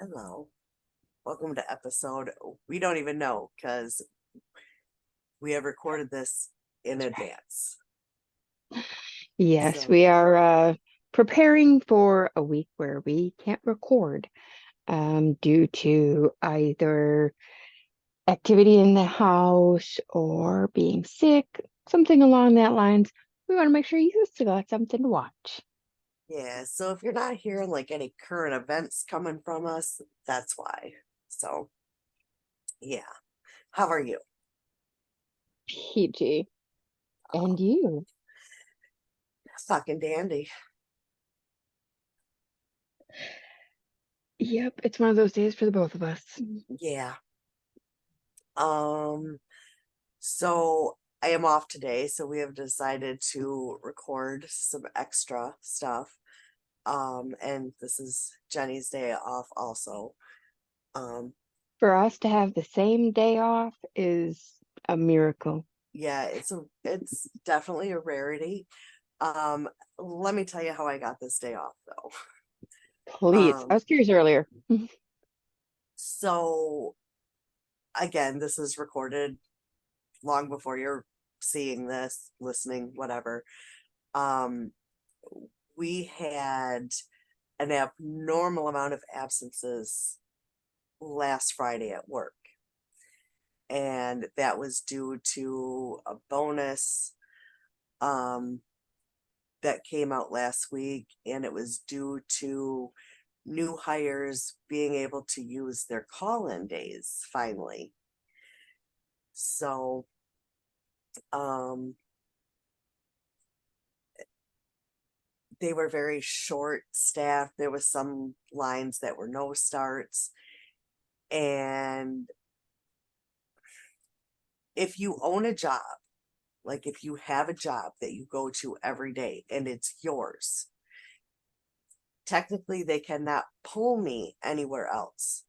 Hello. Welcome to episode. We don't even know because we have recorded this in advance. Yes, So, we are preparing for a week where we can't record due to either activity in the house or being sick, something along that lines. We want to make sure you still got something to watch. yeah. So, if you're not hearing like any current events coming from us, that's why. So, yeah. How are you? PG. And you? Fucking dandy. Yep, it's one of those days for the both of us. Yeah. Um, so I am off today, so we have decided to record some extra stuff. And this is Jenny's day off also. Um, For us to have the same day off is a miracle. yeah, it's definitely a rarity. Um, Let me tell you how I got this day off though. Please. I Um, was curious earlier. so again, this is recorded long before you're seeing this, listening, whatever. Um, we had an abnormal amount of absences last Friday at work, and that was due to a bonus um that came out last week, and it was due to new hires being able to use their call-in days finally. So, um, they were very short staffed. There was some lines that were no starts. And if you own a job, like if you have a job that you go to every day and it's yours, technically they cannot pull me anywhere else.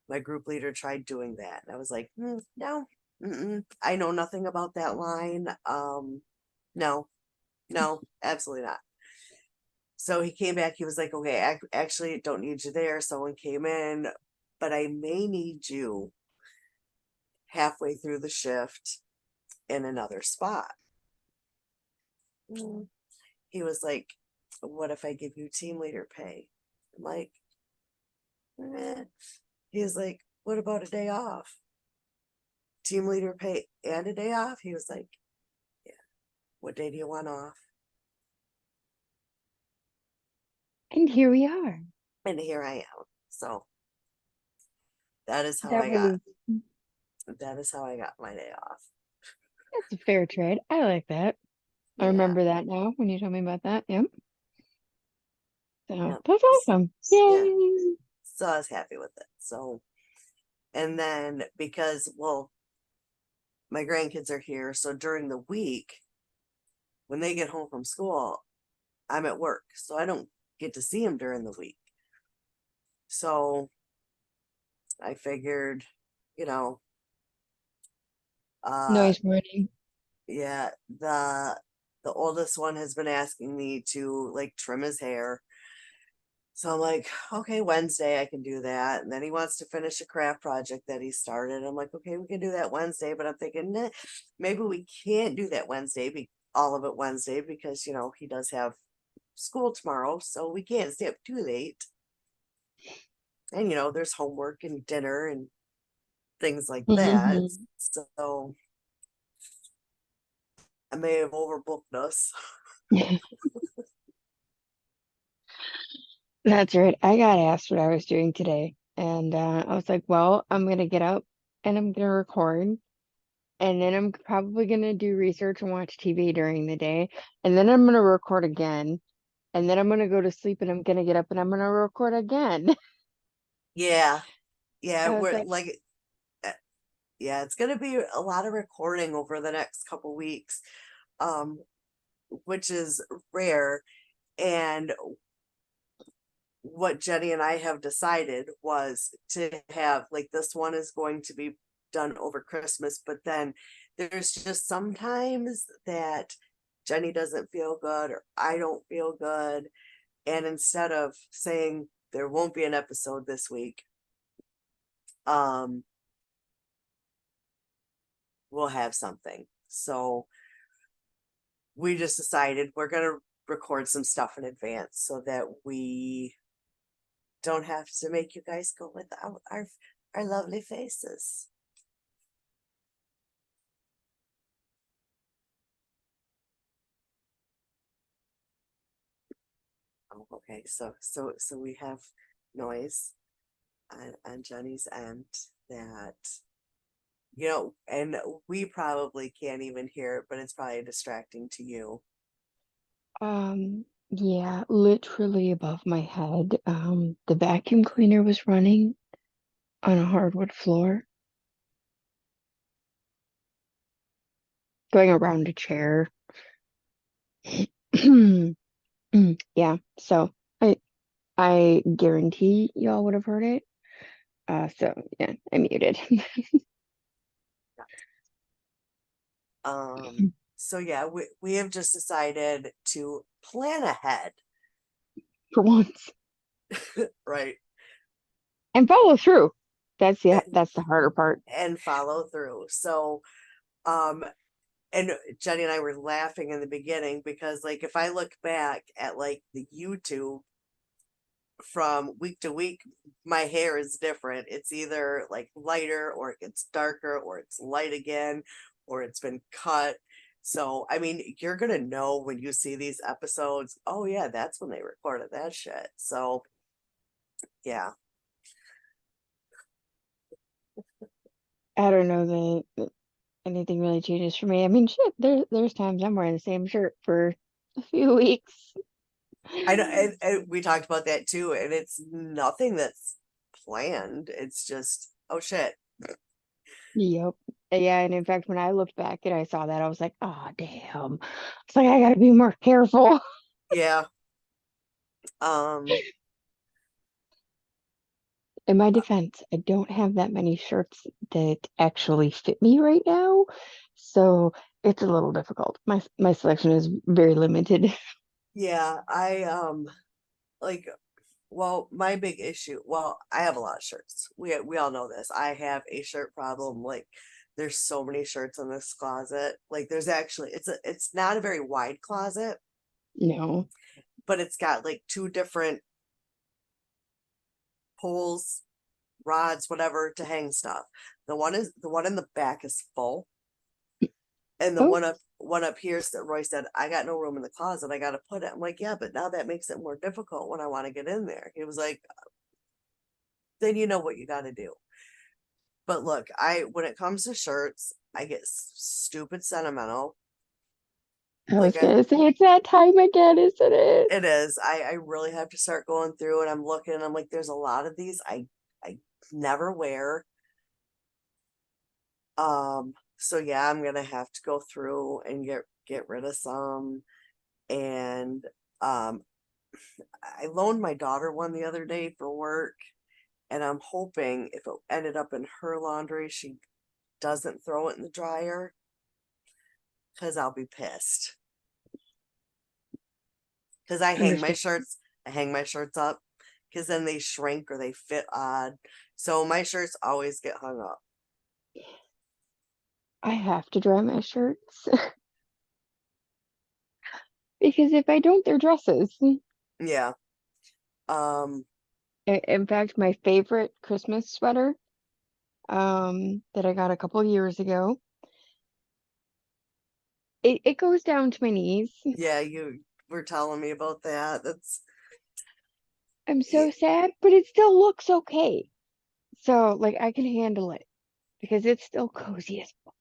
My group leader tried doing that. And I was like, no, I know nothing about that line. No, no, absolutely not. So he came back. He was like, okay, actually, don't need you there. Someone came in, but I may need you halfway through the shift in another spot. Mm. He was like, what if I give you team leader pay? I'm like, eh. He was like, what about a day off? Team leader pay and a day off? He was like, yeah. What day do you want off? And here we are. And here I am. So that is how That I got was my day off. That's a fair trade. I like that. I Yeah. remember that now when you told me about that. Yep. So Yep. that's awesome. Yeah. Yay. So I was happy with it. So, and then because, well, my grandkids are here. So during the week, when they get home from school, I'm at work. So I don't get to see them during the week. So I figured, you know, uh, Noise morning. yeah, the oldest one has been asking me to like trim his hair. So I'm like, okay, Wednesday I can do that. And then he wants to finish a craft project that he started. I'm like, okay, we can do that Wednesday. But I'm thinking, nah, maybe we can't do that Wednesday, all of it Wednesday, because he does have school tomorrow, so we can't stay up too late. And there's homework and dinner and things like that. Hmm. So I may have overbooked us. That's right. I got asked what I was doing today. And I was like, well, I'm going to get up and I'm going to record. And then I'm probably going to do research and watch TV during the day. And then I'm going to record again. And then I'm going to go to sleep and I'm going to get up and I'm going to record again. Yeah, yeah, I was we're like, like, uh, yeah, it's gonna be a lot of recording over the next couple weeks, um, which is rare. And what Jenny and I have decided was to have like this one is going to be done over Christmas, but then there's just sometimes that Jenny doesn't feel good or I don't feel good. And instead of saying, there won't be an episode this week. Um, we'll have something. So we just decided we're gonna record some stuff in advance so that we don't have to make you guys go without our lovely faces. Oh, okay. So we have noise on Jenny's end that and we probably can't even hear it, but it's probably distracting to you. Yeah, literally above my head. The vacuum cleaner was running on a hardwood floor, going around a chair. Yeah, so I guarantee y'all would have heard it. So yeah, I muted So yeah, we have just decided to plan ahead, for once right? and follow through. And, That's the harder part. and follow through. So um and Jenny and I were laughing in the beginning because like if I look back at like the YouTube from week to week, my hair is different. It's either like lighter or it gets darker or it's light again or it's been cut. So, I mean, you're going to know when you see these episodes, oh, yeah, that's when they recorded that shit. So, yeah. I don't know that anything really changes for me. I mean, shit, there's times I'm wearing the same shirt for a few weeks. I know. And we talked about that too. And it's nothing that's planned. It's just, oh, shit. Yep. Yeah, and in fact, when I looked back and I saw that, I was like, oh, damn. It's like I gotta be more careful. Yeah. Um, In my defense, I don't have that many shirts that actually fit me right now, so it's a little difficult. My selection is very limited. yeah, like well, my big issue, well, I have a lot of shirts. We all know this. I have a shirt problem. Like there's so many shirts in this closet. Like there's actually it's not a very wide closet, No. but it's got like two different poles, rods, whatever to hang stuff. The one in the back is full, and the Oh, one up here that Roy said, I got no room in the closet. I gotta put it. I'm like, yeah, but now that makes it more difficult when I want to get in there. He was like, then you know what you gotta do. But look, I when it comes to shirts, I get stupid sentimental. I was Like gonna say it's that time again, isn't it? it is. I really have to start going through and I'm looking and I'm like, there's a lot of these I never wear. So yeah, I'm gonna have to go through and get rid of some. And um I loaned my daughter one the other day for work, and I'm hoping if it ended up in her laundry, she doesn't throw it in the dryer because I'll be pissed. Because Understand. I hang my shirts up because then they shrink or they fit odd. So my shirts always get hung up. I have to dry my shirts because if I don't, they're dresses. Yeah. Um, In fact, my favorite Christmas sweater, that I got a couple years ago, it goes down to my knees. yeah, you were telling me about that. That's I'm yeah, so sad, but it still looks okay. So, like, I can handle it because it's still cozy as fuck.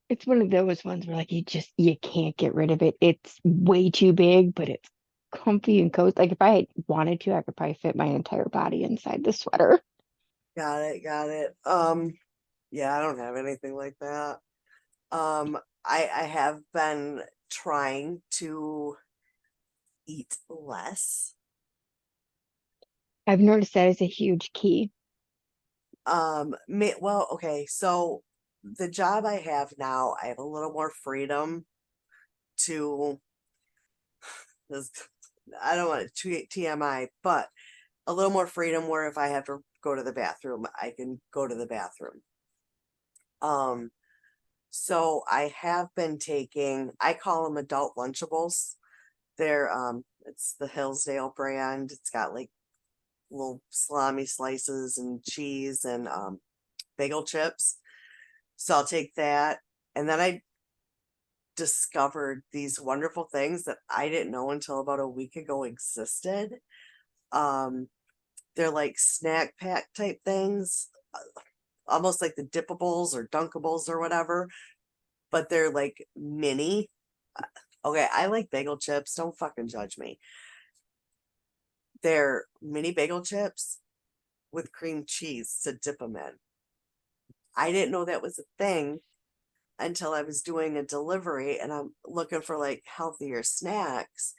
It's one of those ones where, like, you can't get rid of it. It's way too big, but it's comfy and cozy. Like, if I had wanted to, I could probably fit my entire body inside the sweater. got it. Yeah, I don't have anything like that. I have been trying to eat less. I've noticed that is a huge key. Well, okay, so the job I have now, I have a little more freedom to this I don't want to TMI, but a little more freedom where if I have to go to the bathroom, I can go to the bathroom. Um, so I have been taking, I call them adult Lunchables. They're it's the Hillsdale brand. It's got like little salami slices and cheese and bagel chips. So I'll take that. And then I discovered these wonderful things that I didn't know until about a week ago existed. Um, they're like snack pack type things, almost like the dippables or dunkables or whatever, but they're like mini. Okay, I like bagel chips. Don't fucking judge me. They're mini bagel chips with cream cheese to dip them in. I didn't know that was a thing until I was doing a delivery and I'm looking for like healthier snacks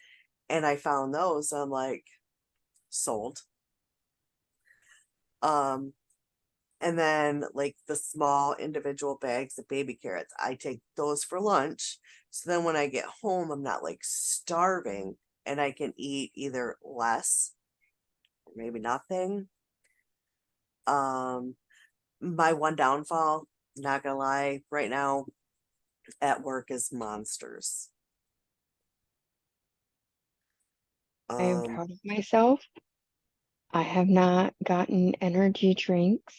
and I found those. I'm like, sold. Um, and then like the small individual bags of baby carrots, I take those for lunch. So then when I get home, I'm not like starving and I can eat either less or maybe nothing. Um, my one downfall, not gonna lie, right now at work is monsters. I am Um, proud of myself. I have not gotten energy drinks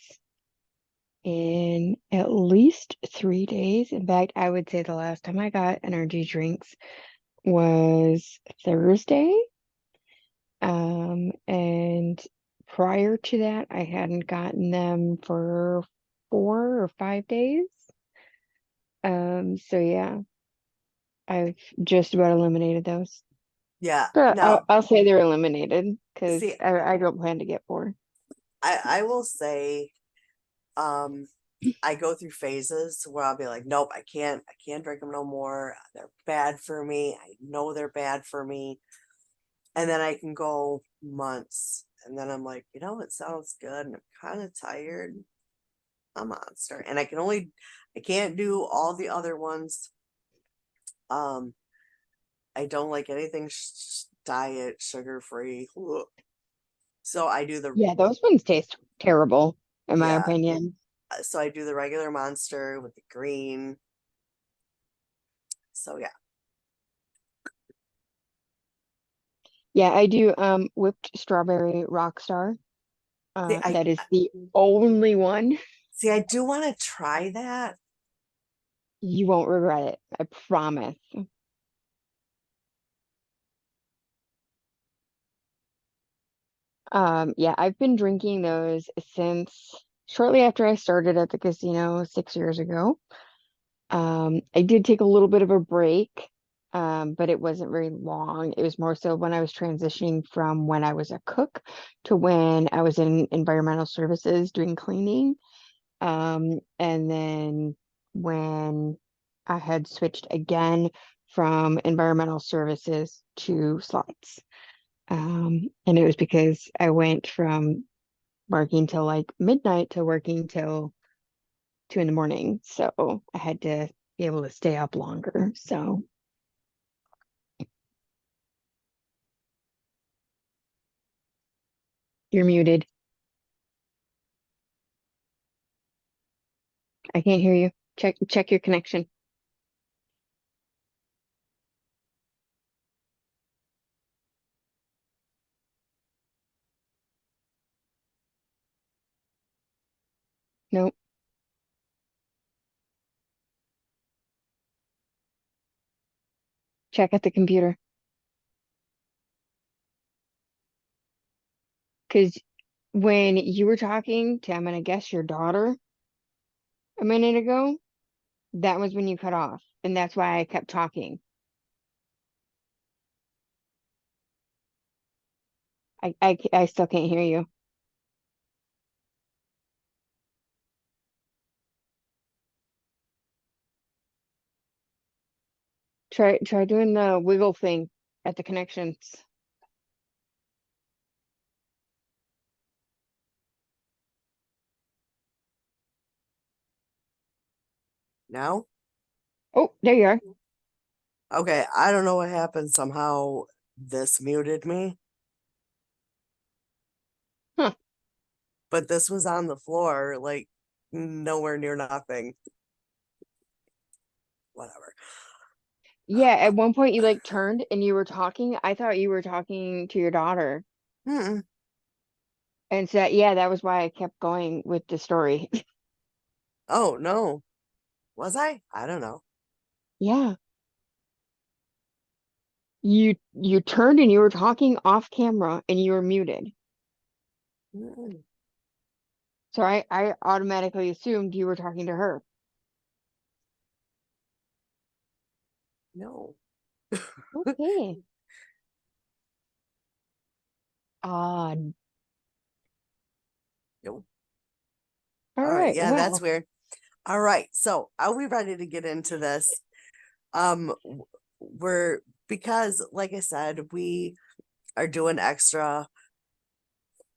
in at least 3 days. In fact, I would say the last time I got energy drinks was Thursday. And prior to that, I hadn't gotten them for 4 or 5 days. So yeah, I've just about eliminated those. yeah, But no, I'll say they're eliminated because see, I don't plan to get more. I will say, um, I go through phases where I'll be like, nope, I can't drink them no more. They're bad for me. I know they're bad for me. And then I can go months. And then I'm like, it sounds good. And I'm kind of tired. A monster. And I can't do all the other ones. Um, I don't like anything diet, sugar free. So I do the, Yeah, those ones taste terrible, in my yeah. opinion. So I do the regular monster with the green. So yeah. Yeah, I do whipped strawberry Rockstar. See, That is the only one. I do want to try that. You won't regret it. I promise. Yeah, I've been drinking those since shortly after I started at the casino 6 years ago. I did take a little bit of a break, but it wasn't very long. It was more so when I was transitioning from when I was a cook to when I was in environmental services doing cleaning. And then when I had switched again from environmental services to slots. And it was because I went from working till like midnight to working till 2 in the morning. So I had to be able to stay up longer. So you're muted. I can't hear you. Check your connection. Nope. Check at the computer. Because when you were talking to, I'm gonna guess your daughter a minute ago, that was when you cut off. And that's why I kept talking. I still can't hear you. Try doing the wiggle thing at the connections. No? Oh, there you are. Okay, I don't know what happened. Somehow this muted me, Huh. but this was on the floor, like nowhere near nothing. Whatever. Yeah, at one point you like turned and you were talking. I thought you were talking to your daughter. Hmm. And so yeah, that was why I kept going with the story. Oh no. Was I? I don't know. Yeah. You turned and you were talking off camera and you were muted. Mm, So I automatically assumed you were talking to her. no. Okay. Odd. Nope. All All right. right. Yeah, that's Well, weird. All right. So are we ready to get into this? We're because like I said, we are doing extra,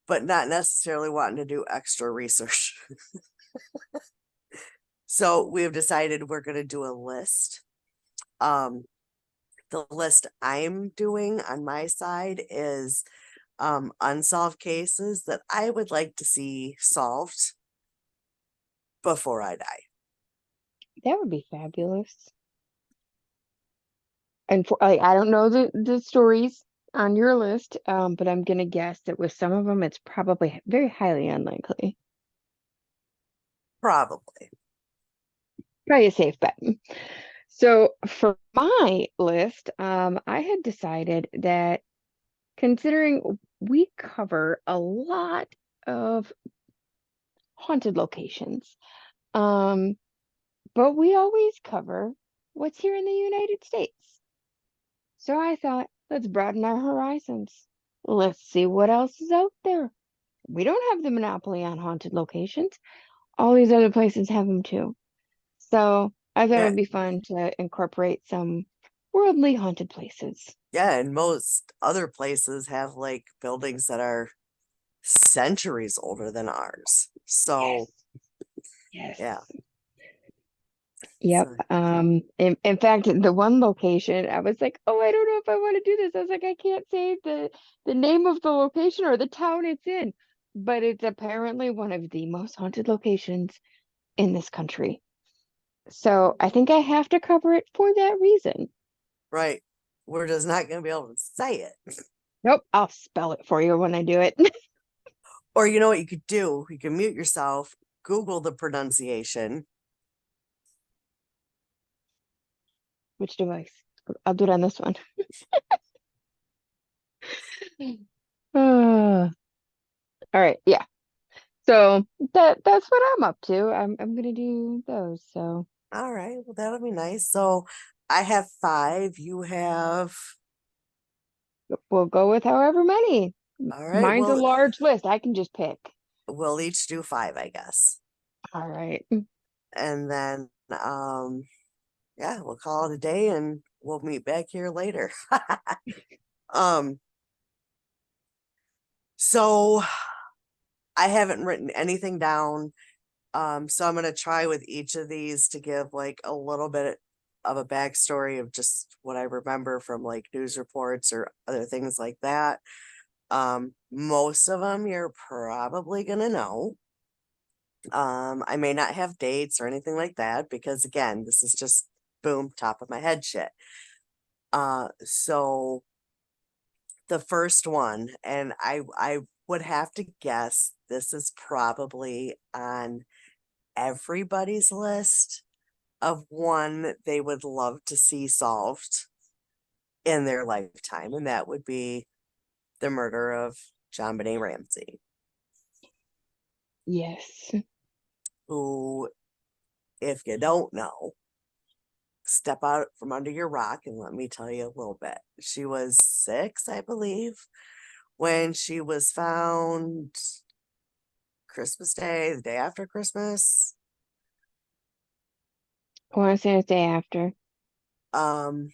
but not necessarily wanting to do extra research. So we have decided we're going to do a list. Um, the list I'm doing on my side is unsolved cases that I would like to see solved before I die. that would be fabulous. And for I don't know the stories on your list, but I'm gonna guess that with some of them, it's probably very highly unlikely. Probably. Probably a safe bet. So for my list, I had decided that considering we cover a lot of haunted locations, um, but we always cover what's here in the United States. So I thought, let's broaden our horizons. Let's see what else is out there. We don't have the monopoly on haunted locations. All these other places have them too. So I thought it Yeah. would be fun to incorporate some worldly haunted places. Yeah. And most other places have like buildings that are centuries older than ours. So, Yes. Yes. yeah. Yep. So, In fact, the one location, I was like, oh, I don't know if I want to do this. I was like, I can't say the name of the location or the town it's in, but it's apparently one of the most haunted locations in this country. So I think I have to cover it for that reason. right. We're just not going to be able to say it. Nope, I'll spell it for you when I do it. Or you know what you could do? You can mute yourself, Google the pronunciation. Which device? I'll do it on this one. All right, yeah. So that's what I'm up to. I'm gonna do those. So All right. Well, that'll be nice. So I have five. You have. we'll go with however many. All right. Mine's a Well, large list. I can just pick. we'll each do five, I guess. All right. And then, yeah, we'll call it a day and we'll meet back here later. um, so I haven't written anything down. So I'm gonna try with each of these to give like a little bit of a backstory of just what I remember from like news reports or other things like that. Most of them you're probably gonna know. I may not have dates or anything like that because again, this is just boom, top of my head shit. So the first one, and I would have to guess this is probably on everybody's list of one they would love to see solved in their lifetime, and that would be the murder of John Benet Ramsey, Yes. who, if you don't know, step out from under your rock and let me tell you a little bit. She was 6, I believe, when she was found Christmas Day, the day after Christmas, I want to say it's day after. um,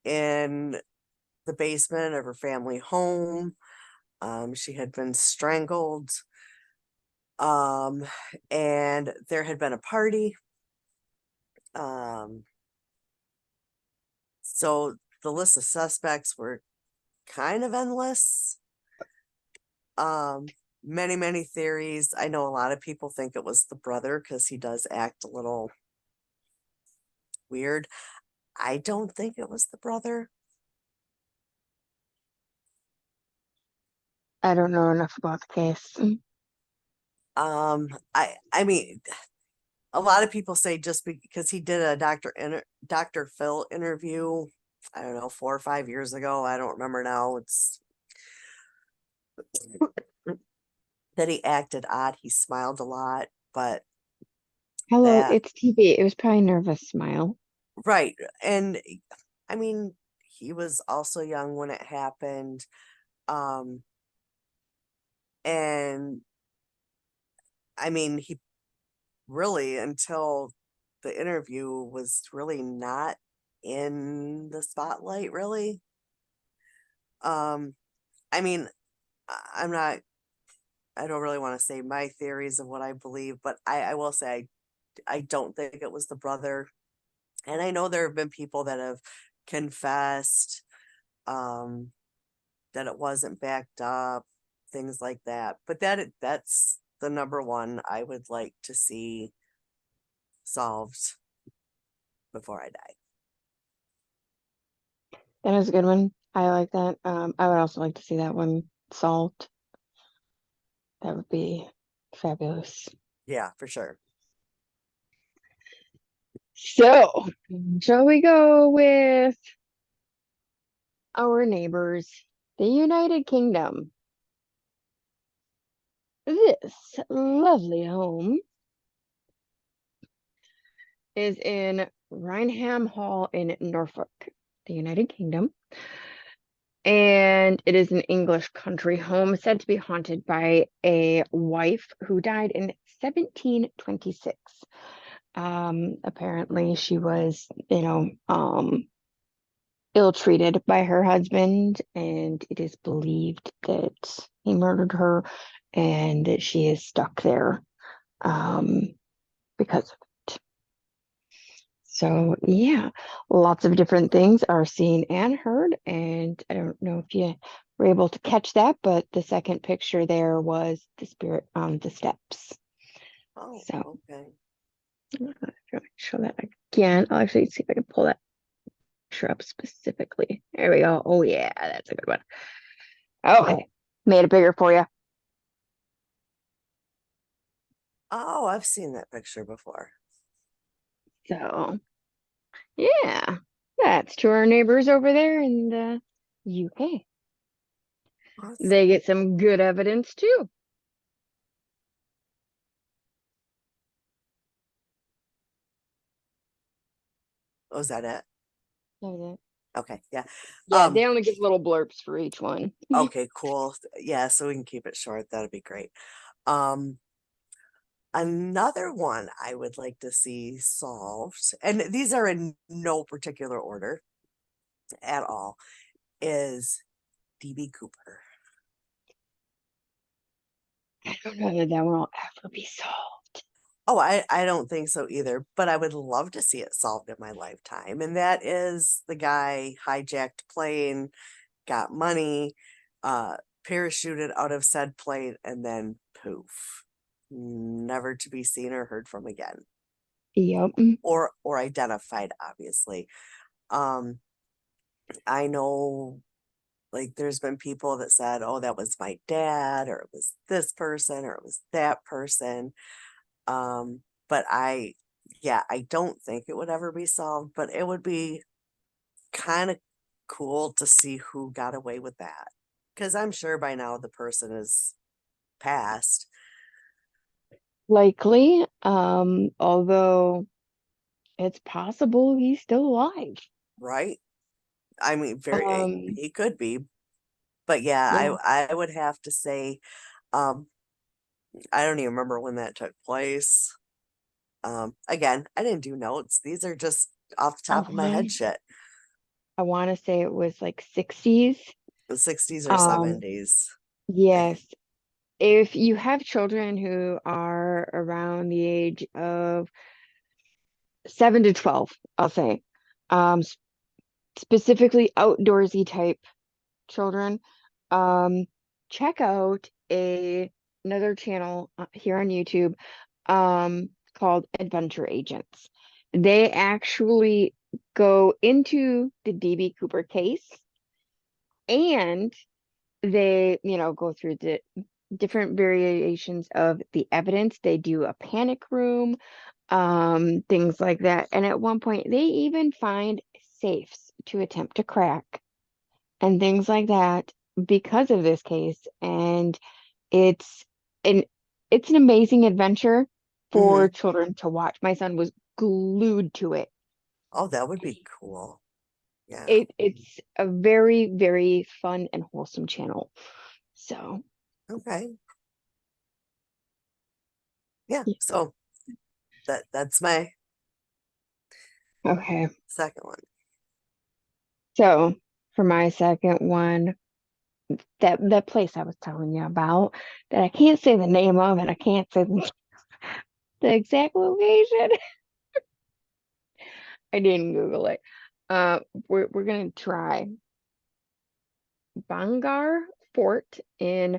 in the basement of her family home. She had been strangled. Um, and there had been a party. Um, so the list of suspects were kind of endless. Um, many theories. I know a lot of people think it was the brother because he does act a little weird. I don't think it was the brother. I don't know enough about the case. I mean, a lot of people say just because he did a Dr. Phil interview, I don't know, 4 or 5 years ago. I don't remember now. It's that he acted odd. He smiled a lot, but Hello, that it's TV. It was probably a nervous smile. right. And I mean, he was also young when it happened. Um, and I mean, he really until the interview was really not in the spotlight, really. Um, I mean, I'm not, I don't really want to say my theories of what I believe, but I will say I don't think it was the brother. And I know there have been people that have confessed um, that it wasn't backed up, things like that. But that's the number one I would like to see solved before I die. That is a good one. I like that. I would also like to see that one solved. That would be fabulous. Yeah, for sure. So, shall we go with our neighbors, the United Kingdom? This lovely home is in Rynham Hall in Norfolk, the United Kingdom. And it is an English country home said to be haunted by a wife who died in 1726. Apparently she was, ill-treated by her husband, and it is believed that he murdered her and that she is stuck there, because of it. So, yeah, lots of different things are seen and heard. And I don't know if you were able to catch that, but the second picture there was the spirit on the steps. Oh, So, okay. if you want to show that again, I'll actually see if I can pull that picture up specifically. There we go. Oh, yeah, that's a good one. Okay, made it bigger for you. Oh, I've seen that picture before. So, yeah, that's to our neighbors over there in the UK. They Awesome. get some good evidence too. Oh, is that it? Okay. Okay, yeah. Yeah, Um, they only give little blurbs for each one. okay, cool. Yeah, so we can keep it short. That'd be great. Um, another one I would like to see solved, and these are in no particular order at all, is DB Cooper. I don't know that that one will ever be solved. Oh, I don't think so either, but I would love to see it solved in my lifetime. And that is the guy hijacked plane, got money, uh, parachuted out of said plane, and then poof, never to be seen or heard from again, Yep. or identified, obviously. Um, I know like there's been people that said, "Oh, that was my dad," or it was this person, or it was that person. But yeah, I don't think it would ever be solved, but it would be kind of cool to see who got away with that. Because I'm sure by now the person is passed, Likely. Although it's possible he's still alive. right? I mean, Um, he could be, but yeah, yeah. I would have to say, um, I don't even remember when that took place. Again, I didn't do notes. These are just off the I top of my head want shit. I want to say it was like 60s. The 60s or Um, 70s. I yes. If you have children who are around the age of 7 to 12, I'll say, um, specifically outdoorsy type children, um, check out another channel here on YouTube called Adventure Agents. They actually go into the DB Cooper case and they, go through the different variations of the evidence. They do a panic room, things like that. And at one point, they even find safes to attempt to crack and things like that because of this case. And it's an it's an amazing adventure Hmm. for children to watch. My son was glued to it. Oh, that would be cool. Yeah. It's a very, very fun and wholesome channel. So, Okay. Yeah. yeah. So that's my Okay. second one. So for my second one, that place I was telling you about that I can't say the name of and I can't say the exact location. I didn't Google it. We're gonna try Bangar Fort in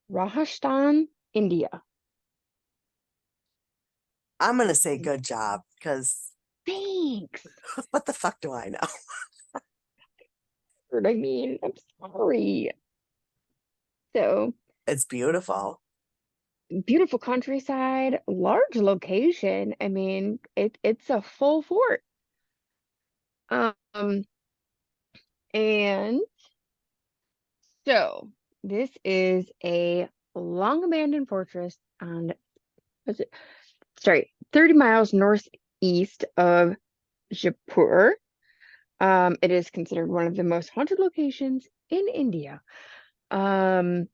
Rajasthan, India. I'm gonna say good job because Thanks. what the fuck do I know? What I mean, I'm sorry. So It's beautiful. beautiful countryside, large location. I mean, it's a full fort. Um, and so this is a long abandoned fortress on, what's it? Sorry, 30 miles northeast of Jaipur. It is considered one of the most haunted locations in India. Um,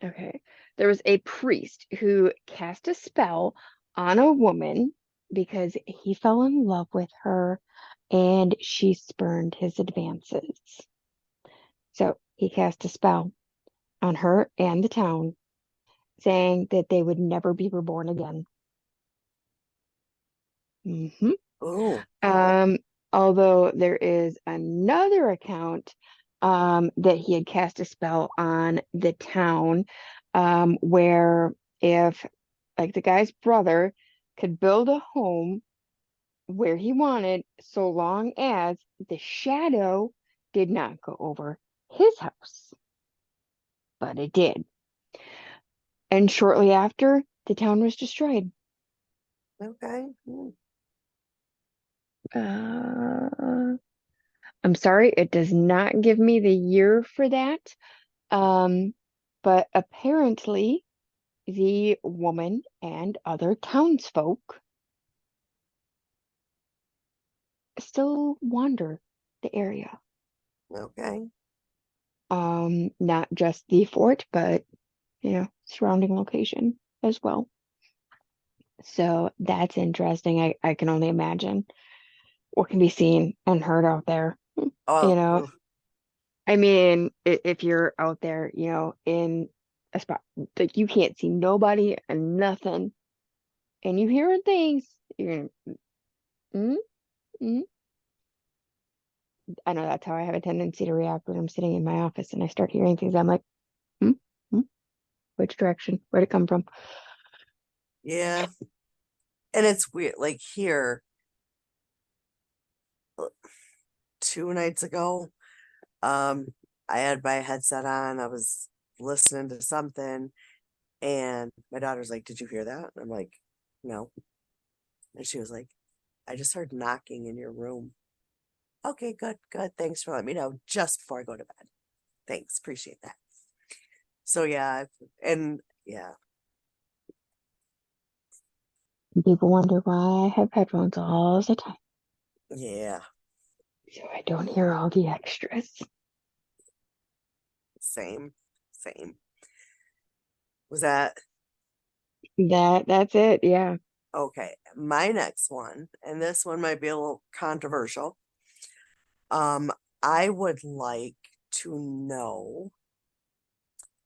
okay. There was a priest who cast a spell on a woman because he fell in love with her and she spurned his advances. So he cast a spell on her and the town, saying that they would never be reborn again. hmm Oh, Um, Although there is another account that he had cast a spell on the town, where if like the guy's brother could build a home where he wanted, so long as the shadow did not go over his house, but it did. And shortly after, the town was destroyed. okay. Uh, I'm sorry, it does not give me the year for that. Um, but apparently, the woman and other townsfolk still wander the area. Okay. Not just the fort, but surrounding location as well. So that's interesting. I can only imagine what can be seen and heard out there. You Oh, know, ugh. I mean, if you're out there, in a spot like you can't see nobody and nothing, and you hearing things, you're gonna, mm, mm. I know that's how I have a tendency to react when I'm sitting in my office and I start hearing things. I'm like, mm, mm, which direction? Where'd it come from? Yeah. And it's weird. Like here, uh, 2 nights ago, um, I had my headset on. I was listening to something, and my daughter's like, "Did you hear that?" I'm like, "No." And she was like, "I just heard knocking in your room." Okay, good, good. Thanks for letting me know just before I go to bed. Thanks, appreciate that. So yeah, and yeah, People wonder why I have headphones all the time, yeah, so I don't hear all the extras. same, same. Was that That's it. Yeah. okay? My next one, and this one might be a little controversial. Um, I would like to know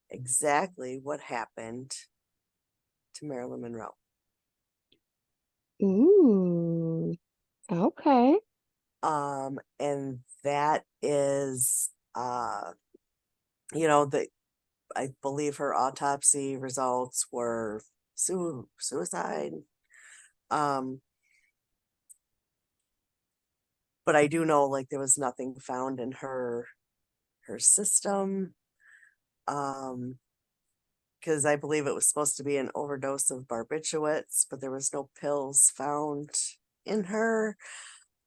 exactly what happened to Marilyn Monroe. Ooh. Okay. And that is you know, the I believe her autopsy results were suicide. Um, but I do know like there was nothing found in her system. Um, because I believe it was supposed to be an overdose of barbiturates, but there was no pills found in her.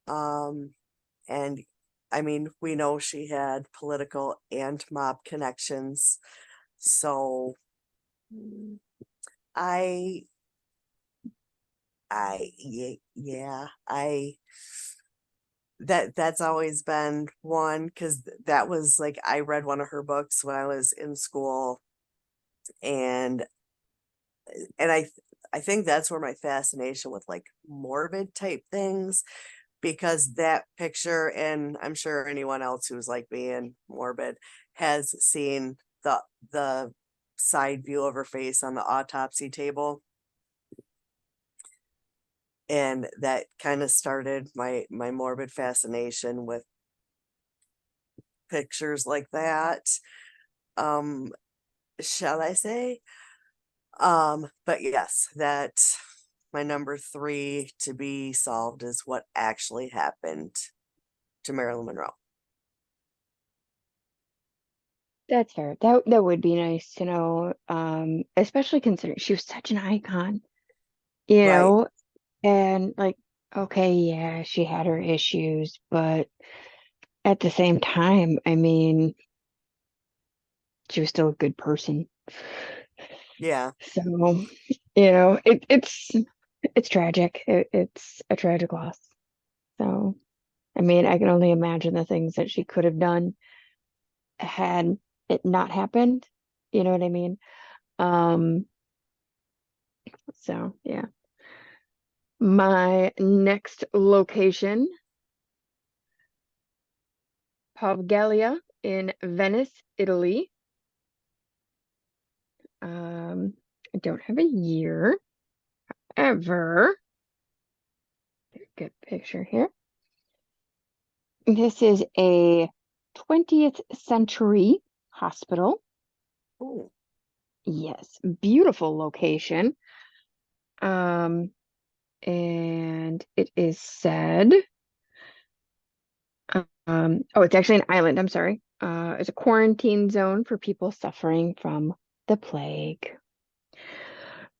Um, and I mean, we know she had political and mob connections. So mm, I, yeah, that's always been one because that was like I read one of her books when I was in school, and I think that's where my fascination with like morbid type things, because that picture, and I'm sure anyone else who's like being morbid has seen the side view of her face on the autopsy table, and that kind of started my morbid fascination with pictures like that. Um, shall I say? But yes, that my number three to be solved is what actually happened to Marilyn Monroe. That's fair. That would be nice to know, especially considering she was such an icon, you Right. know, and like, okay, yeah, she had her issues, but at the same time, I mean, she was still a good person. Yeah. So, it's tragic. It's a tragic loss. So, I mean, I can only imagine the things that she could have done had it not happened. You know what I mean? Um, so yeah. My next location, Poveglia in Venice, Italy. I don't have a year ever. Good picture here. This is a 20th century hospital. Ooh. Yes, beautiful location. Um, and it is said, oh, it's actually an island. I'm sorry. It's a quarantine zone for people suffering from the plague.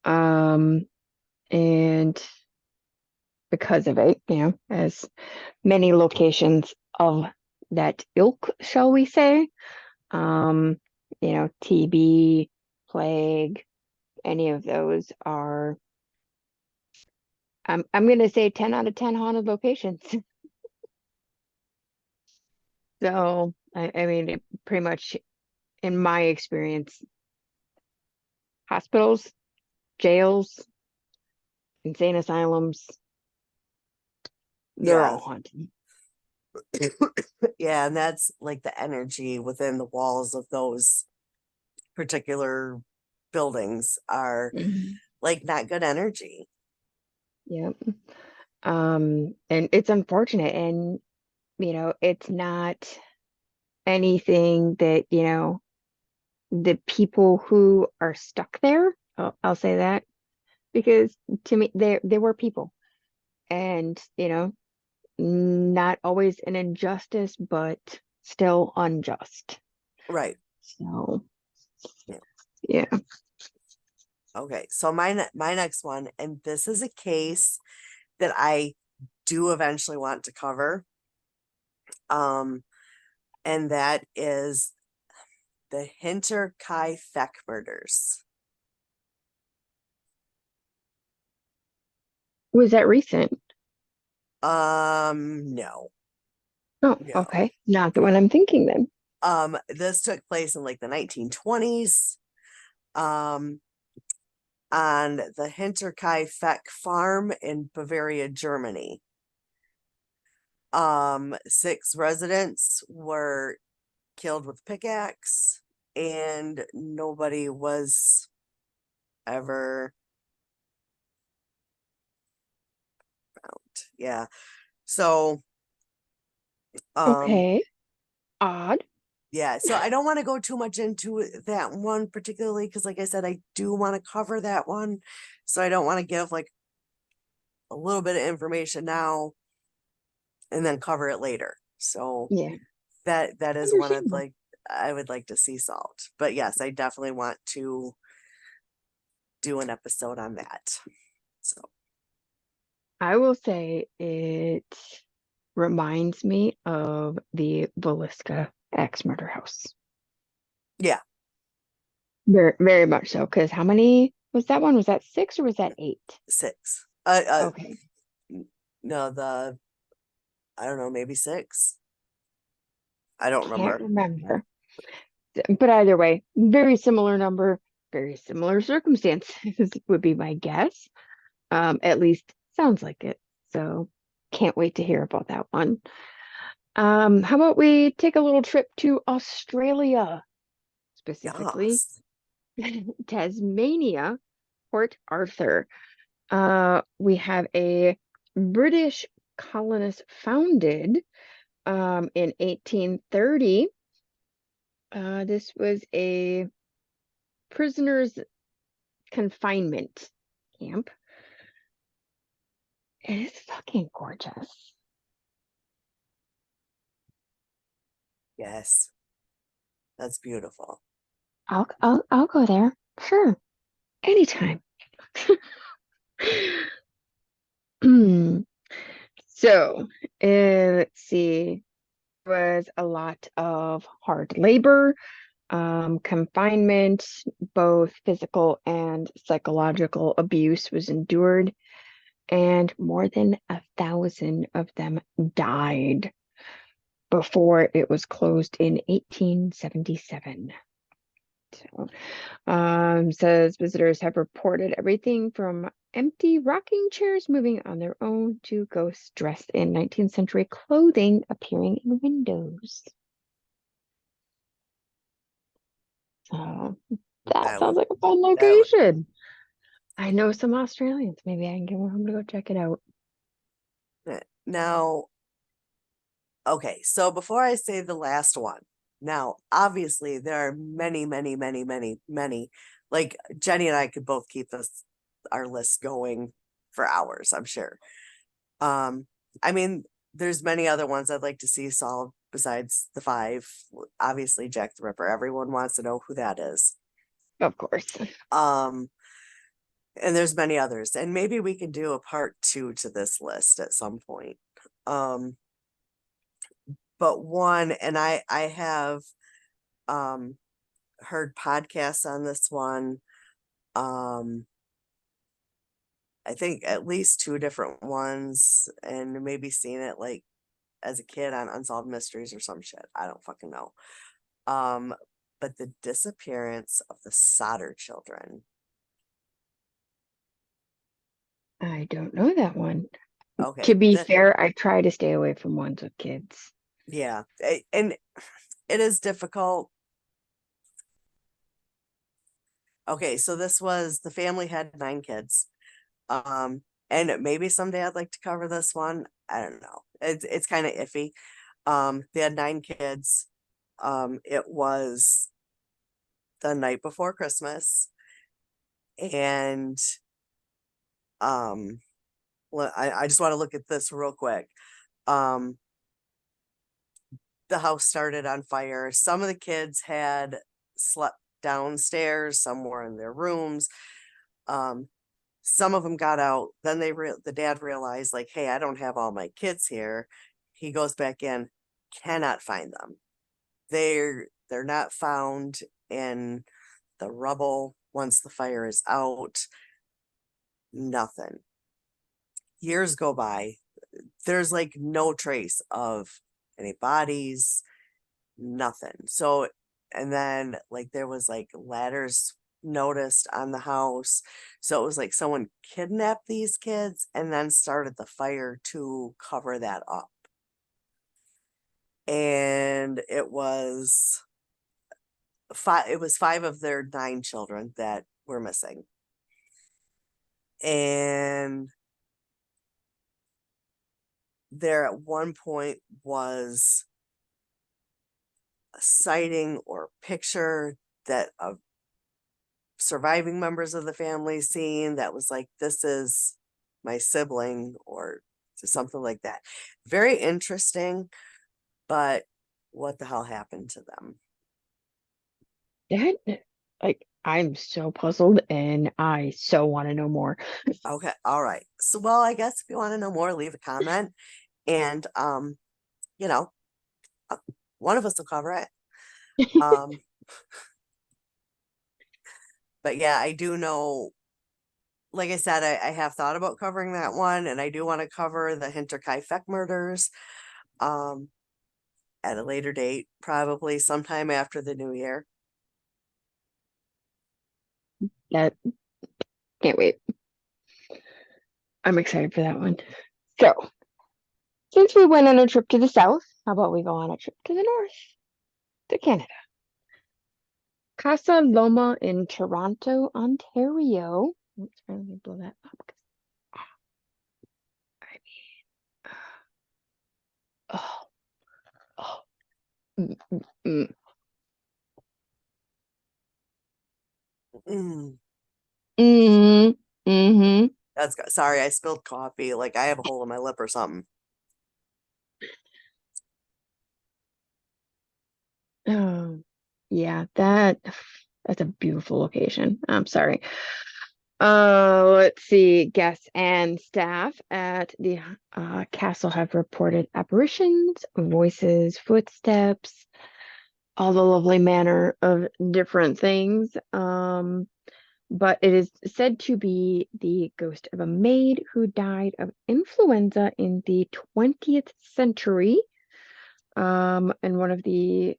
Um, and because of it, as many locations of that ilk, shall we say, um, TB, plague, any of those are, I'm gonna say 10 out of 10 haunted locations. So, I mean, pretty much in my experience, hospitals, jails, insane asylums, they're Yeah. all haunted. Yeah, and that's like the energy within the walls of those particular buildings are Mhm. like not good energy. Yeah. And it's unfortunate, and it's not anything that, the people who are stuck there, I'll say that, because to me, they were people, and not always an injustice, but still unjust. Right. So, Yeah. yeah. Okay. So my next one, and this is a case that I do eventually want to cover. Um, and that is the Hinter Kai Feck murders. Was that recent? No, Oh, no. okay. Not the one I'm thinking then. This took place in like the 1920s. Um, on the Hinterkaifeck farm in Bavaria, Germany. Six residents were killed with pickaxe, and nobody was ever found. Yeah. So, um, Okay. Odd. Yeah, so I don't want to go too much into that one particularly because, like I said, I do want to cover that one. So I don't want to give like a little bit of information now and then cover it later. So Yeah, that is one of understandable. like I would like to see solved. But yes, I definitely want to do an episode on that. So I will say it reminds me of the Villisca axe murder house. yeah, Very, very much so. Because how many was that one? Was that six or was that eight? 6. Okay, No, the I don't know, maybe 6. I don't can't remember. remember. But either way, very similar number, very similar circumstances would be my guess. At least sounds like it. So can't wait to hear about that one. How about we take a little trip to Australia, specifically Yes. Tasmania, Port Arthur. We have a British colonist founded in 1830. This was a prisoners' confinement camp. It is fucking gorgeous. Yes. That's beautiful. I'll go there. Sure. Anytime. So, let's see. Was a lot of hard labor, confinement, both physical and psychological abuse was endured, and more than 1,000 of them died before it was closed in 1877. So, says visitors have reported everything from empty rocking chairs moving on their own to ghosts dressed in 19th century clothing appearing in windows. So that That sounds would like a fun that would location. I know some Australians. Maybe I can get one home to go check it out. now okay, so before I say the last one, now obviously there are many, many, many, many, many. Like Jenny and I could both keep this our list going for hours, I'm sure. Um, I mean, there's many other ones I'd like to see solved besides the 5. Obviously, Jack the Ripper. Everyone wants to know who that is. Of course. Um, and there's many others, and maybe we can do a part 2 to this list at some point. Um, but one, and I have um heard podcasts on this one. Um, I think at least 2 different ones, and maybe seen it like as a kid on Unsolved Mysteries or some shit. I don't fucking know. Um, but the disappearance of the Solder children. I don't know that one. To Okay, be fair, I try to stay away from ones with kids. yeah, and it is difficult. Okay, so this was the family had 9 kids. Um, and maybe someday I'd like to cover this one. I don't know. It's kind of iffy. They had 9 kids. It was the night before Christmas, and um, I just want to look at this real quick. Um, the house started on fire. Some of the kids had slept downstairs, some were in their rooms. Um, some of them got out. Then the dad realized, like, hey, I don't have all my kids here. He goes back in, cannot find them. They're not found in the rubble once the fire is out. Nothing. Years go by. There's like no trace of any bodies, nothing. So, and then like there was like ladders noticed on the house. So it was like someone kidnapped these kids and then started the fire to cover that up. And it was 5 of their 9 children that were missing. And there at one point was sighting or picture that surviving members of the family seen that was like, this is my sibling or something like that. Very interesting, but what the hell happened to them? That, like, I'm so puzzled and I so want to know more. Okay, all right. So, well, I guess if you want to know more, leave a comment, and you know, uh, one of us will cover it. Um, but yeah, I do know, like I said, I have thought about covering that one, and I do want to cover the Hinterkaifeck murders um at a later date, probably sometime after the new year. That can't wait. I'm excited for that one. So, since we went on a trip to the south, how about we go on a trip to the north, to Canada? Casa Loma in Toronto, Ontario. Oops, let me blow that up. I mean, oh, oh, mm, mm, mm. Mm, Mm, mm-hmm. sorry, I spilled coffee. Like I have a hole in my lip or something. Oh, yeah, that's a beautiful location. I'm sorry. Let's see. Guests and staff at the castle have reported apparitions, voices, footsteps, all the lovely manner of different things. But it is said to be the ghost of a maid who died of influenza in the 20th century. And one of the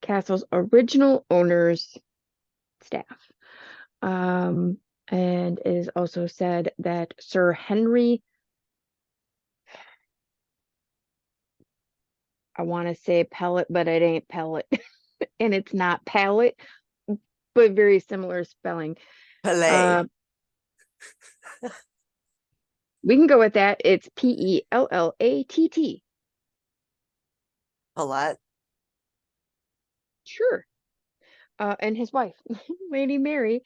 castle's original owners' staff. Um, and it is also said that Sir Henry, I want to say pellet, but it ain't pellet, and it's not pallet, but very similar spelling. Pellet. Uh, we can go with that. It's Pellatt. Palette. Sure. And his wife, Lady Mary,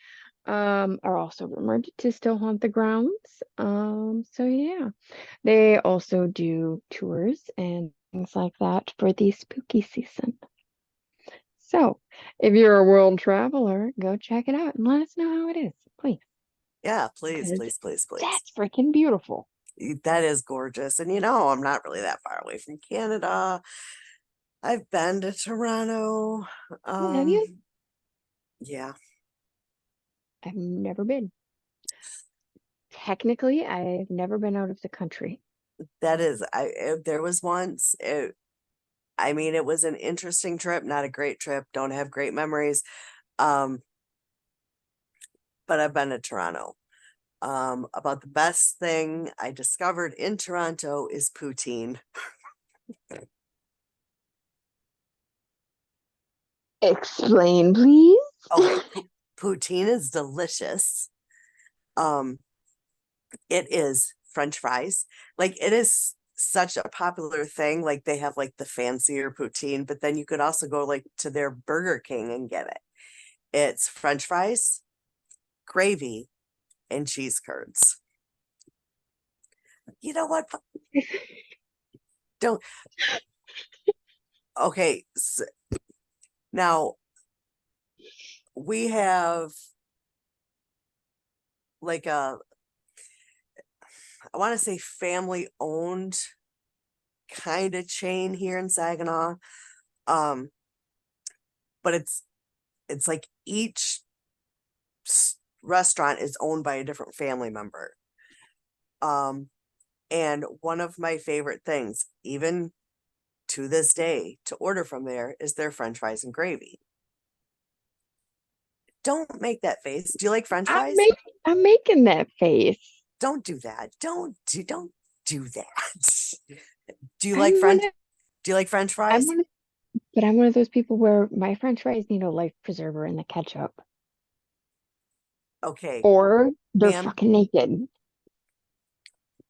are also rumored to still haunt the grounds. So yeah, they also do tours and things like that for the spooky season. So if you're a world traveler, go check it out and let us know how it is, please, Yeah, please, because please, please, please. that's freaking beautiful. That is gorgeous. And I'm not really that far away from Canada. I've been to Toronto. Oh, have you? Yeah, I've never been. Technically, I've never been out of the country. that is, there was once, I mean, it was an interesting trip, not a great trip. Don't have great memories. Um, but I've been to Toronto. About the best thing I discovered in Toronto is poutine. Explain, please. Okay, poutine is delicious. Um, it is French fries. Like it is such a popular thing. Like they have like the fancier poutine, but then you could also go like to their Burger King and get it. It's French fries, gravy, and cheese curds. You know what? Don't. Okay, so now we have like I want to say family owned kind of chain here in Saginaw. Um, but it's like each restaurant is owned by a different family member. Um, and one of my favorite things, even to this day, to order from there is their French fries and gravy. Don't make that face. Do you like French I'm fries? making I'm making that face. Don't do that. Don't do that. do you like I'm French? gonna Do you like French I'm fries? one of but I'm one of those people where my French fries need a life preserver in the ketchup. Okay, Or they're ma'am, fucking naked.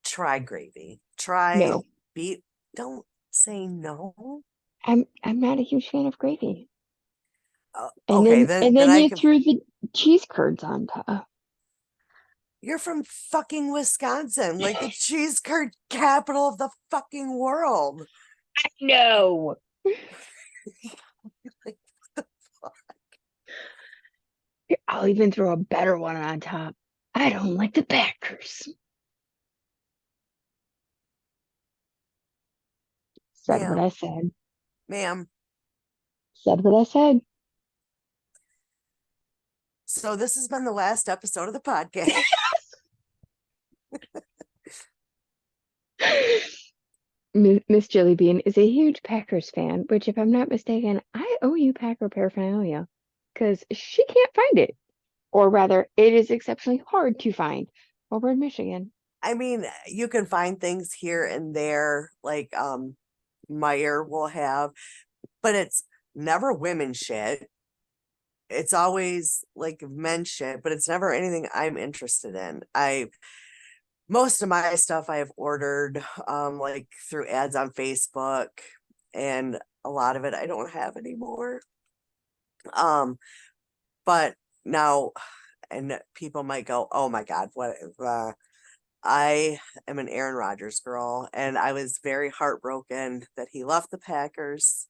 try gravy. Try No. beet. Don't say no. I'm not a huge fan of gravy. And Okay, then then and then then I you can. threw the cheese curds on top. You're from fucking Wisconsin, like the cheese curd capital of the fucking world. No. Like, I'll even throw a better one on top. I don't like the Packers. Said what ma'am, I said. ma'am. Said what I said. So this has been the last episode of the podcast. Miss Jellybean is a huge Packers fan, which, if I'm not mistaken, I owe you Packer paraphernalia because she can't find it. Or rather, it is exceptionally hard to find over in Michigan. I mean, you can find things here and there, like Meyer will have, but it's never women shit. It's always like men shit, but it's never anything I'm interested in. I Most of my stuff I have ordered like through ads on Facebook, and a lot of it I don't have anymore. Um but now, and people might go, "Oh my god, what I am an Aaron Rodgers girl, and I was very heartbroken that he left the Packers."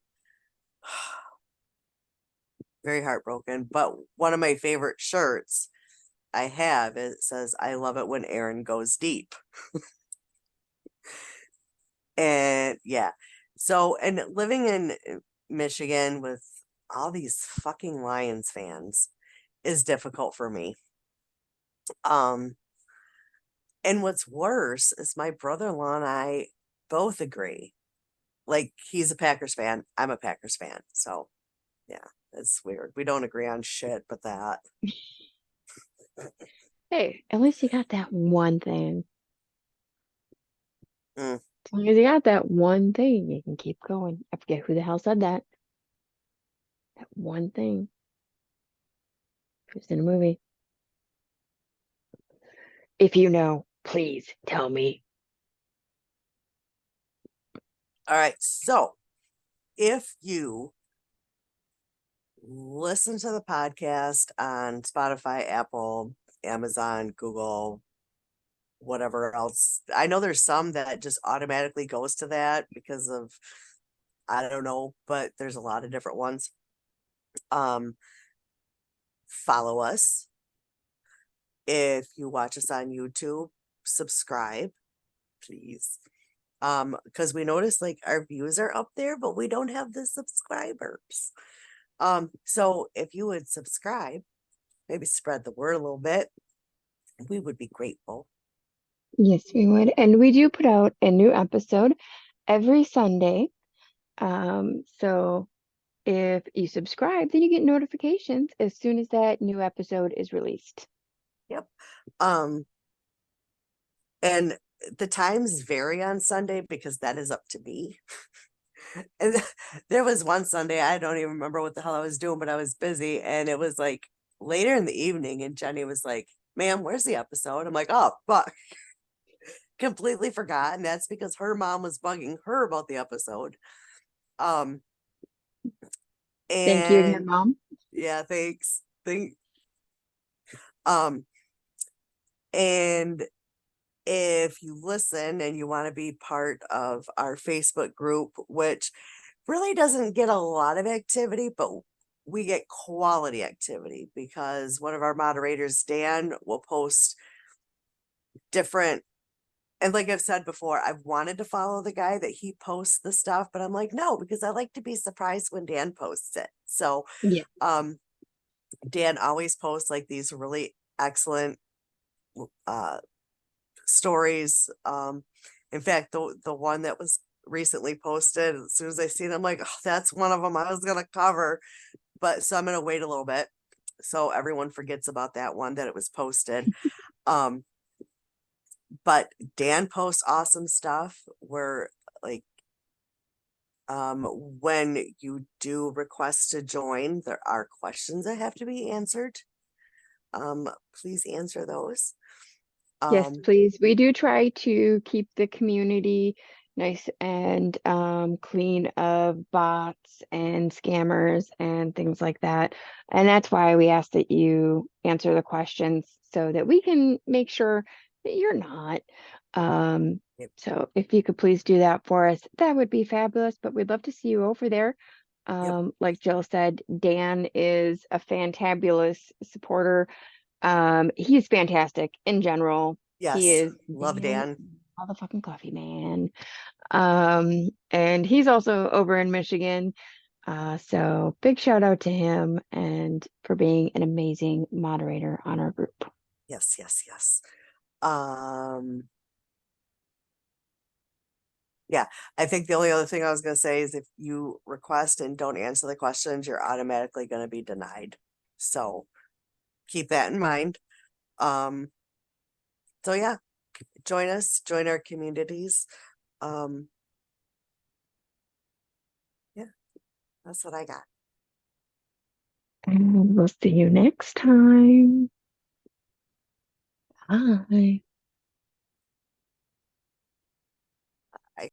Very heartbroken, but one of my favorite shirts I have, it says, "I love it when Aaron goes deep." And yeah. So, and living in Michigan with all these fucking Lions fans is difficult for me. Um, and what's worse is my brother-in-law and I both agree. Like, he's a Packers fan, I'm a Packers fan. So, yeah, it's weird. We don't agree on shit but that. Hey, at least you got that one thing. Mm. As long as you got that one thing, you can keep going. I forget who the hell said that. That one thing. It was in a movie. If you know, please tell me. All right. So, if you listen to the podcast on Spotify, Apple, Amazon, Google, whatever else. I know there's some that just automatically goes to that because of, I don't know, but there's a lot of different ones. Um Follow us. If you watch us on YouTube, subscribe, please. Because we notice like our views are up there, but we don't have the subscribers. So if you would subscribe, maybe spread the word a little bit, we would be grateful. Yes, we would. And we do put out a new episode every Sunday. So if you subscribe, then you get notifications as soon as that new episode is released. Yep. Um, and the times vary on Sunday because that is up to me. And there was one Sunday, I don't even remember what the hell I was doing, but I was busy, and it was like later in the evening, and Jenny was like, "Ma'am, where's the episode?" I'm like, "Oh, fuck." Completely forgot, and that's because her mom was bugging her about the episode. Um, Thank you again, and Mom. yeah, thanks. Um, and if you listen and you want to be part of our Facebook group, which really doesn't get a lot of activity, but we get quality activity because one of our moderators, Dan, will post different. And like I've said before, I've wanted to follow the guy that he posts the stuff, but I'm like, no, because I like to be surprised when Dan posts it. So, Yeah. um, Dan always posts like these really excellent uh stories. In fact, the one that was recently posted, as soon as I see it, I'm like, oh, that's one of them I was gonna cover, but so I'm gonna wait a little bit so everyone forgets about that one that it was posted. Um, but Dan posts awesome stuff where like when you do request to join, there are questions that have to be answered. Please answer those. Yes, Um, please. We do try to keep the community nice and clean of bots and scammers and things like that. And that's why we ask that you answer the questions so that we can make sure that you're not. Um, Yep. so if you could please do that for us, that would be fabulous. But we'd love to see you over there. Yep. Like Jill said, Dan is a fantabulous supporter. He's fantastic in general. He Yes. is Love Dan Dan. motherfucking Coffee Man. And he's also over in Michigan. So big shout out to him and for being an amazing moderator on our group. Yes, yes, yes. Um, yeah, I think the only other thing I was gonna say is if you request and don't answer the questions, you're automatically gonna be denied. So keep that in mind. Um, so yeah, join us, join our communities. Um, yeah, that's what I got. And we'll see you next time. Bye.